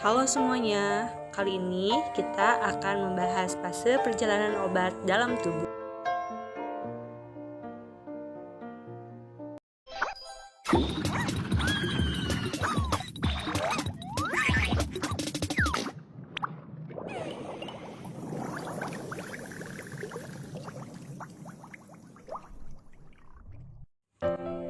Halo semuanya, kali ini kita akan membahas fase perjalanan obat dalam tubuh.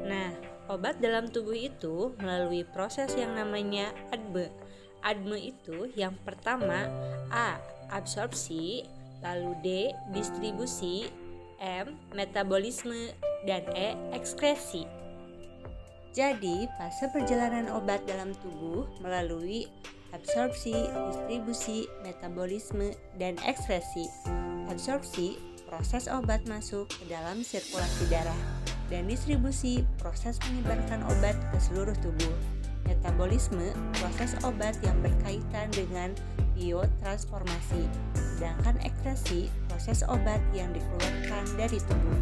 Nah, obat dalam tubuh itu melalui proses yang namanya ADME. ADME itu yang pertama A. Absorpsi, lalu D. Distribusi, M. Metabolisme, dan E. Ekskresi. Jadi, fase perjalanan obat dalam tubuh melalui absorpsi, distribusi, metabolisme, dan ekskresi. Absorpsi, proses obat masuk ke dalam sirkulasi darah, dan distribusi, proses menyebarkan obat ke seluruh tubuh. Metabolisme, proses obat yang berkaitan dengan biotransformasi, sedangkan ekskresi, proses obat yang dikeluarkan dari tubuh.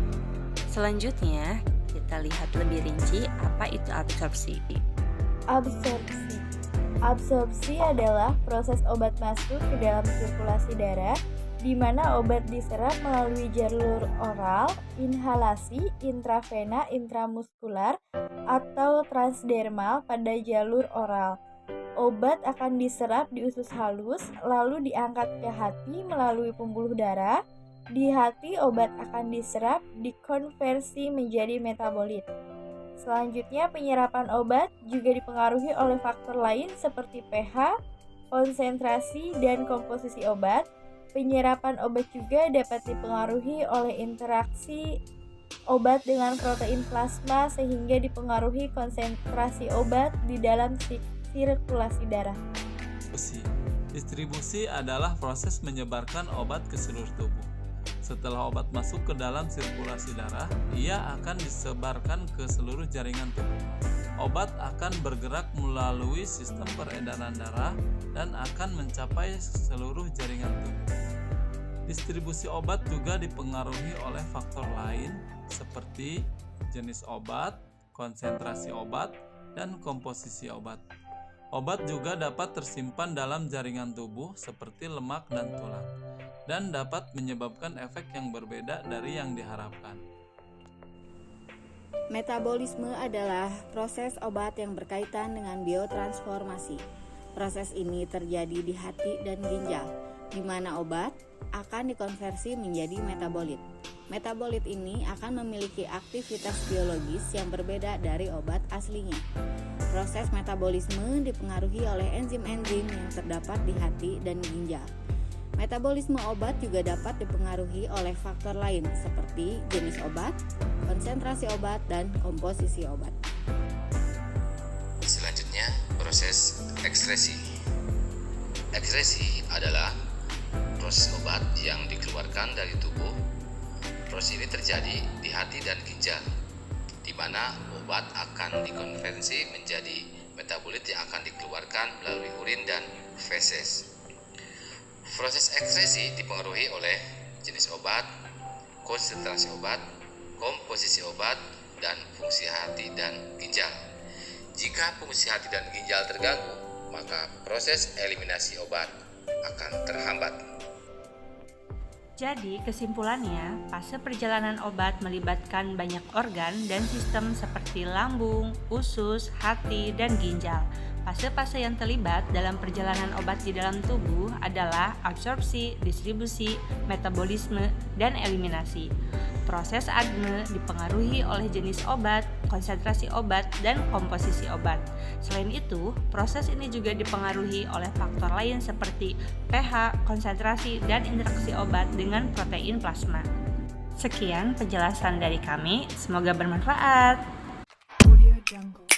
Selanjutnya, kita lihat lebih rinci apa itu absorpsi. Absorpsi adalah proses obat masuk ke dalam sirkulasi darah di mana obat diserap melalui jalur oral, inhalasi, intravena, intramuskular, atau transdermal pada jalur oral. Obat akan diserap di usus halus, lalu diangkat ke hati melalui pembuluh darah. Di hati, obat akan diserap, dikonversi menjadi metabolit. Selanjutnya, penyerapan obat juga dipengaruhi oleh faktor lain seperti pH, konsentrasi, dan komposisi obat. Penyerapan obat juga dapat dipengaruhi oleh interaksi obat dengan protein plasma sehingga dipengaruhi konsentrasi obat di dalam sirkulasi darah. Distribusi adalah proses menyebarkan obat ke seluruh tubuh. Setelah obat masuk ke dalam sirkulasi darah, ia akan disebarkan ke seluruh jaringan tubuh. Obat akan bergerak melalui sistem peredaran darah dan akan mencapai seluruh jaringan tubuh. Distribusi obat juga dipengaruhi oleh faktor lain seperti jenis obat, konsentrasi obat, dan komposisi obat. Obat juga dapat tersimpan dalam jaringan tubuh seperti lemak dan tulang, dan dapat menyebabkan efek yang berbeda dari yang diharapkan. Metabolisme adalah proses obat yang berkaitan dengan biotransformasi. Proses ini terjadi di hati dan ginjal, di mana obat akan dikonversi menjadi metabolit. Metabolit ini akan memiliki aktivitas biologis yang berbeda dari obat aslinya. Proses metabolisme dipengaruhi oleh enzim-enzim yang terdapat di hati dan ginjal. Metabolisme obat juga dapat dipengaruhi oleh faktor lain seperti jenis obat, konsentrasi obat, dan komposisi obat. Selanjutnya, proses ekskresi. Ekskresi adalah proses obat yang dikeluarkan dari tubuh. Proses ini terjadi di hati dan ginjal, di mana obat akan dikonversi menjadi metabolit yang akan dikeluarkan melalui urin dan feses. Proses ekskresi dipengaruhi oleh jenis obat, konsentrasi obat, komposisi obat, dan fungsi hati dan ginjal. Jika fungsi hati dan ginjal terganggu, maka proses eliminasi obat akan terhambat. Jadi kesimpulannya, fase perjalanan obat melibatkan banyak organ dan sistem seperti lambung, usus, hati, dan ginjal. Fase-fase yang terlibat dalam perjalanan obat di dalam tubuh adalah absorpsi, distribusi, metabolisme, dan eliminasi. Proses ADME dipengaruhi oleh jenis obat, konsentrasi obat, dan komposisi obat. Selain itu, proses ini juga dipengaruhi oleh faktor lain seperti pH, konsentrasi, dan interaksi obat dengan protein plasma. Sekian penjelasan dari kami, semoga bermanfaat. Audio Jungle.